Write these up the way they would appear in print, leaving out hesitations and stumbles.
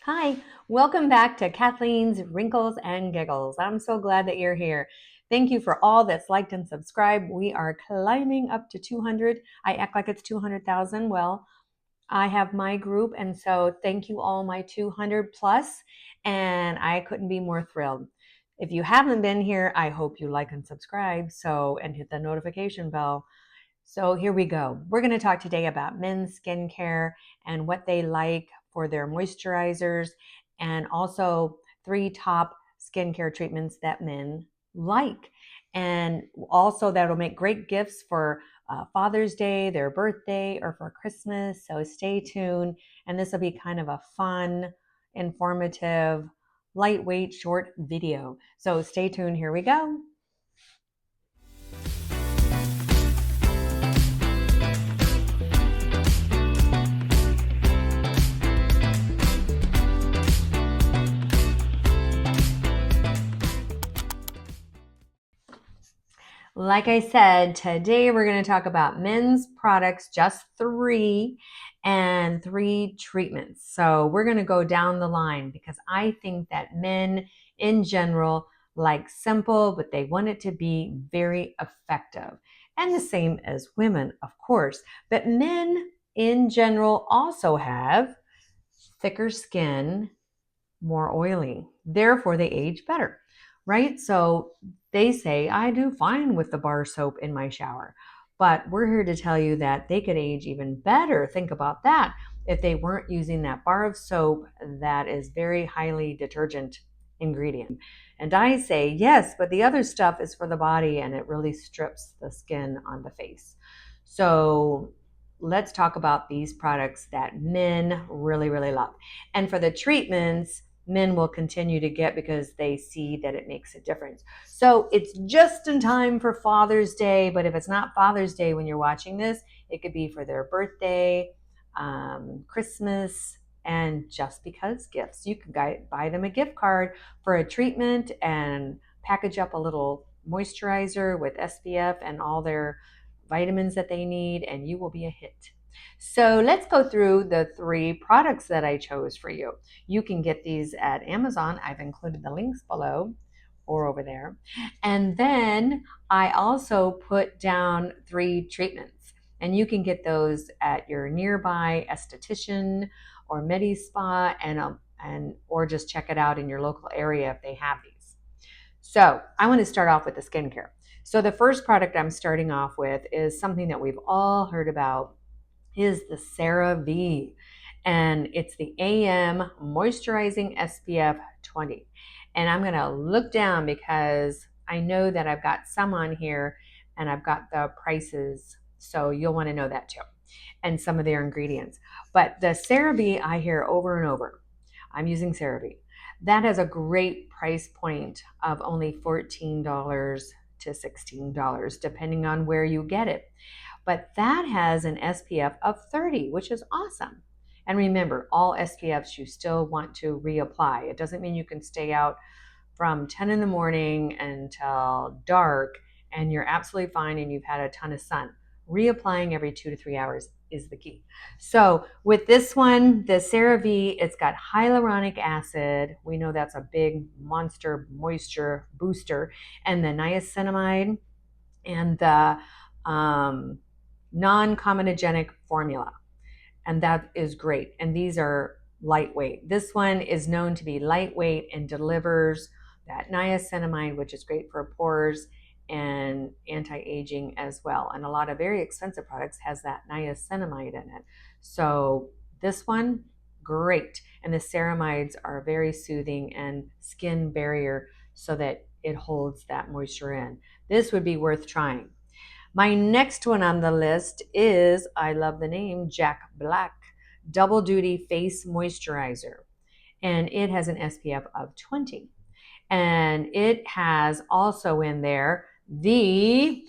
Hi, welcome back to Kathleen's Wrinkles and Giggles. I'm so glad that you're here. Thank you for all that's liked and subscribed. We are climbing up to 200. I act like it's 200,000. Well, I have my group, and so thank you all, my 200 plus, and I couldn't be more thrilled. If you haven't been here, I hope you like and subscribe, and hit the notification bell. So here we go. We're going to talk today about men's skincare and what they like for their moisturizers, and also 3 top skincare treatments that men like. And also that'll make great gifts for Father's Day, their birthday, or for Christmas. So stay tuned. And this will be kind of a fun, informative, lightweight, short video. So stay tuned. Here we go. Like I said, today we're going to talk about men's products, just 3, and 3 treatments. So we're going to go down the line because I think that men in general like simple, but they want it to be very effective. And the same as women, of course. But men in general also have thicker skin, more oily. Therefore, they age better, right? So they say, I do fine with the bar soap in my shower. But we're here to tell you that they could age even better. Think about that if they weren't using that bar of soap that is very highly detergent ingredient. And I say, yes, but the other stuff is for the body and it really strips the skin on the face. So let's talk about these products that men really, really love. And for the treatments, men will continue to get because they see that it makes a difference. So it's just in time for Father's Day, but if it's not Father's Day when you're watching this, it could be for their birthday, Christmas, and just because gifts. You can buy them a gift card for a treatment and package up a little moisturizer with SPF and all their vitamins that they need, and you will be a hit. So let's go through the 3 products that I chose for you. You can get these at Amazon. I've included the links below or over there. And then I also put down 3 treatments. And you can get those at your nearby esthetician or Medi Spa, or just check it out in your local area if they have these. So I want to start off with the skincare. So the first product I'm starting off with is something that we've all heard about, is the CeraVe, and it's the AM Moisturizing SPF 20. And I'm going to look down because I know that I've got some on here and I've got the prices, so you'll want to know that too, and some of their ingredients. But the CeraVe I hear over and over. I'm using CeraVe. That has a great price point of only $14 to $16, depending on where you get it. But that has an SPF of 30, which is awesome. And remember, all SPFs you still want to reapply. It doesn't mean you can stay out from 10 in the morning until dark and you're absolutely fine and you've had a ton of sun. Reapplying every 2 to 3 hours is the key. So with this one, the CeraVe, it's got hyaluronic acid. We know that's a big monster moisture booster. And the niacinamide and the non-comedogenic formula. And that is great. And these are lightweight. This one is known to be lightweight and delivers that niacinamide, which is great for pores and anti-aging as well. And a lot of very expensive products has that niacinamide in it. So this one, great. And the ceramides are very soothing and skin barrier so that it holds that moisture in. This would be worth trying. My next one on the list is, I love the name, Jack Black Double Duty Face Moisturizer. And it has an SPF of 20. And it has also in there I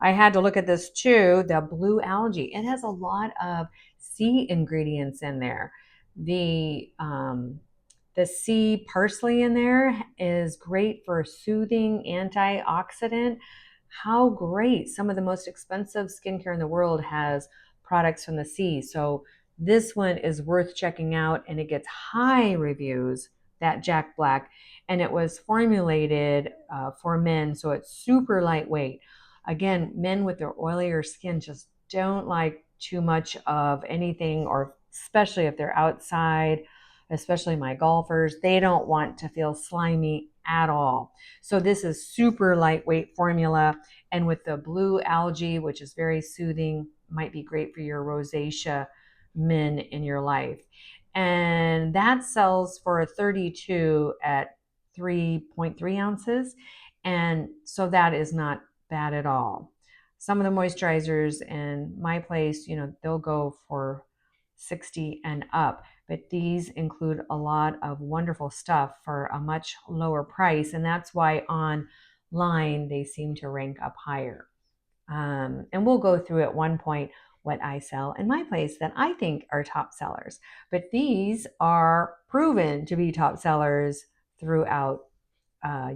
had to look at this too, the blue algae. It has a lot of sea ingredients in there. The sea parsley in there is great for soothing antioxidant. How great. Some of the most expensive skincare in the world has products from the sea. So This one is worth checking out, and it gets high reviews, that Jack Black, and it was formulated for men, so it's super lightweight. Again, men with their oilier skin just don't like too much of anything, or especially if they're outside, especially my golfers, they don't want to feel slimy at all. So this is super lightweight formula, and with the blue algae, which is very soothing, might be great for your rosacea men in your life. And that sells for a 32 at 3.3 ounces. And so that is not bad at all. Some of the moisturizers in my place, they'll go for 60 and up, but these include a lot of wonderful stuff for a much lower price. And that's why online they seem to rank up higher. And we'll go through at one point what I sell in my place that I think are top sellers. But these are proven to be top sellers throughout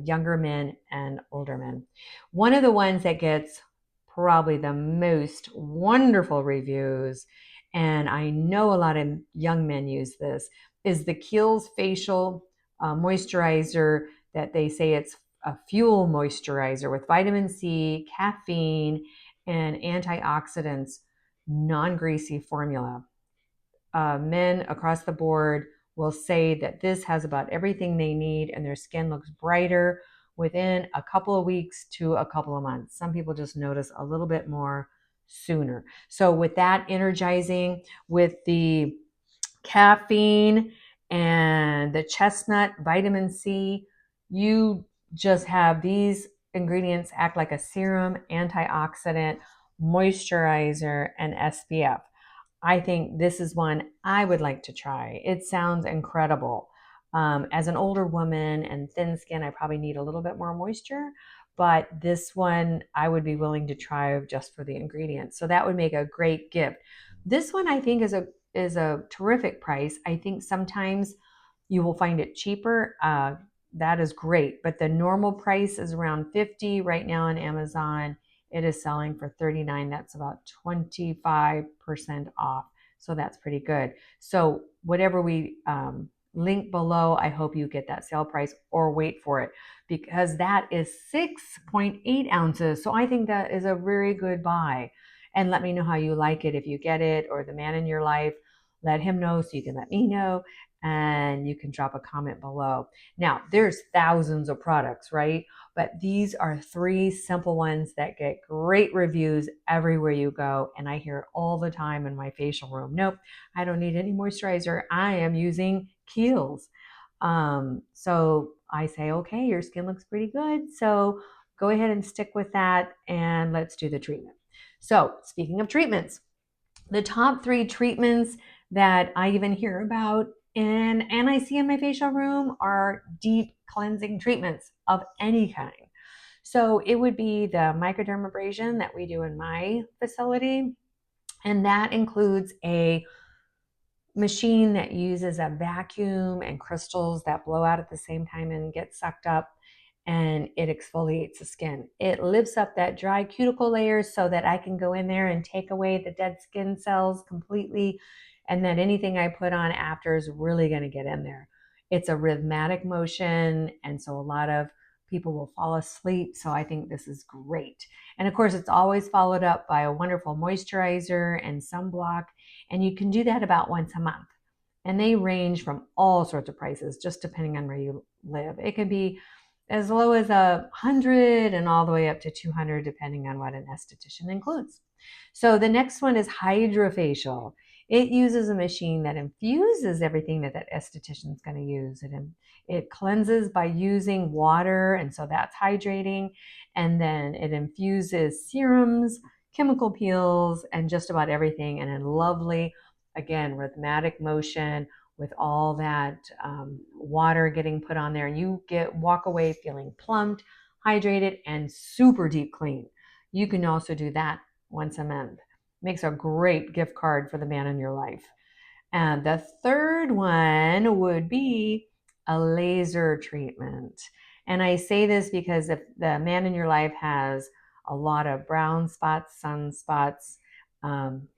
younger men and older men. One of the ones that gets probably the most wonderful reviews, and I know a lot of young men use this, is the Kiehl's facial moisturizer, that they say it's a fuel moisturizer with vitamin C, caffeine, and antioxidants, non-greasy formula. Men across the board will say that this has about everything they need, and their skin looks brighter within a couple of weeks to a couple of months. Some people just notice a little bit more sooner. So with that energizing, with the caffeine and the chestnut, vitamin C, you just have these ingredients act like a serum, antioxidant, moisturizer, and SPF. I think this is one I would like to try. It sounds incredible. As an older woman and thin skin, I probably need a little bit more moisture, but this one I would be willing to try just for the ingredients. So that would make a great gift. This one I think is a terrific price. I think sometimes you will find it cheaper. That is great, but the normal price is around 50 right now on Amazon. It is selling for 39. That's about 25% off. So that's pretty good. So whatever we link below, I hope you get that sale price or wait for it, because that is 6.8 ounces. So I think that is a very good buy. And let me know how you like it. If you get it, or the man in your life, let him know so you can let me know, and you can drop a comment below. Now, there's thousands of products, right? But these are 3 simple ones that get great reviews everywhere you go. And I hear it all the time in my facial room. Nope, I don't need any moisturizer. I am using Kiehl's. So I say, okay, your skin looks pretty good. So go ahead and stick with that, and let's do the treatment. So speaking of treatments, the top 3 treatments that I even hear about and I see in my facial room are deep cleansing treatments of any kind. So it would be the Microdermabrasion that we do in my facility, and that includes a machine that uses a vacuum and crystals that blow out at the same time and get sucked up, and it exfoliates the skin. It lifts up that dry cuticle layers so that I can go in there and take away the dead skin cells completely, and then anything I put on after is really going to get in there. It's a rhythmic motion, and so a lot of people will fall asleep. So I think this is great. And of course, it's always followed up by a wonderful moisturizer and sunblock, and you can do that about once a month. And they range from all sorts of prices, just depending on where you live. It can be as low as 100 and all the way up to 200, depending on what an esthetician includes. So the next one is HydraFacial. It uses a machine that infuses everything that esthetician is going to use. It cleanses by using water, and so that's hydrating. And then it infuses serums, chemical peels, and just about everything in a lovely, again, rhythmic motion, with all that water getting put on there, and you walk away feeling plumped, hydrated, and super deep clean. You can also do that once a month. Makes a great gift card for the man in your life. And the third one would be a laser treatment. And I say this because if the man in your life has a lot of brown spots, sunspots,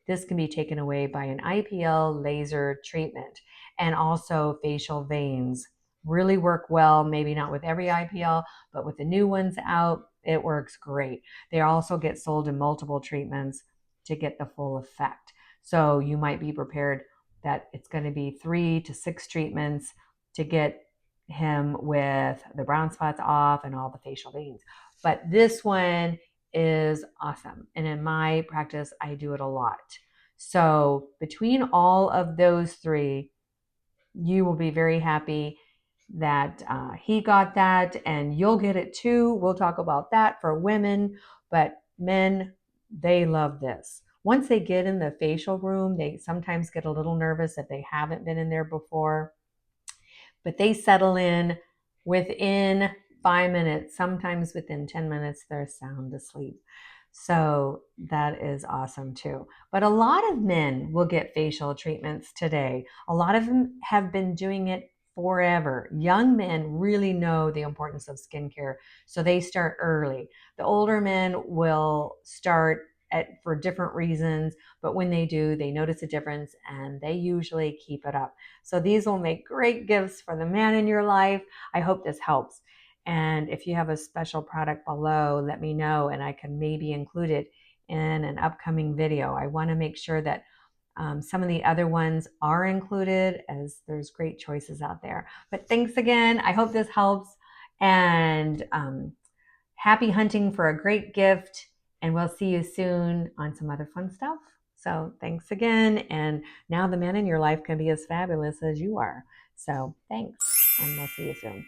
This can be taken away by an IPL laser treatment, and also facial veins really work well, maybe not with every IPL, but with the new ones out, it works great. They also get sold in multiple treatments to get the full effect. So you might be prepared that it's going to be 3 to 6 treatments to get him with the brown spots off and all the facial veins. But this one is awesome. And in my practice, I do it a lot. So between all of those three, you will be very happy that he got that, and you'll get it too. We'll talk about that for women, but men, they love this. Once they get in the facial room, they sometimes get a little nervous if they haven't been in there before, but they settle in within 5 minutes. Sometimes within 10 minutes, they're sound asleep. So that is awesome too. But a lot of men will get facial treatments today. A lot of them have been doing it forever. Young men really know the importance of skincare, so they start early. The older men will start for different reasons, but when they do, they notice a difference and they usually keep it up. So these will make great gifts for the man in your life. I hope this helps. And if you have a special product below, let me know and I can maybe include it in an upcoming video. I want to make sure that some of the other ones are included, as there's great choices out there. But thanks again. I hope this helps. And happy hunting for a great gift. And we'll see you soon on some other fun stuff. So thanks again. And now the man in your life can be as fabulous as you are. So thanks, and we'll see you soon.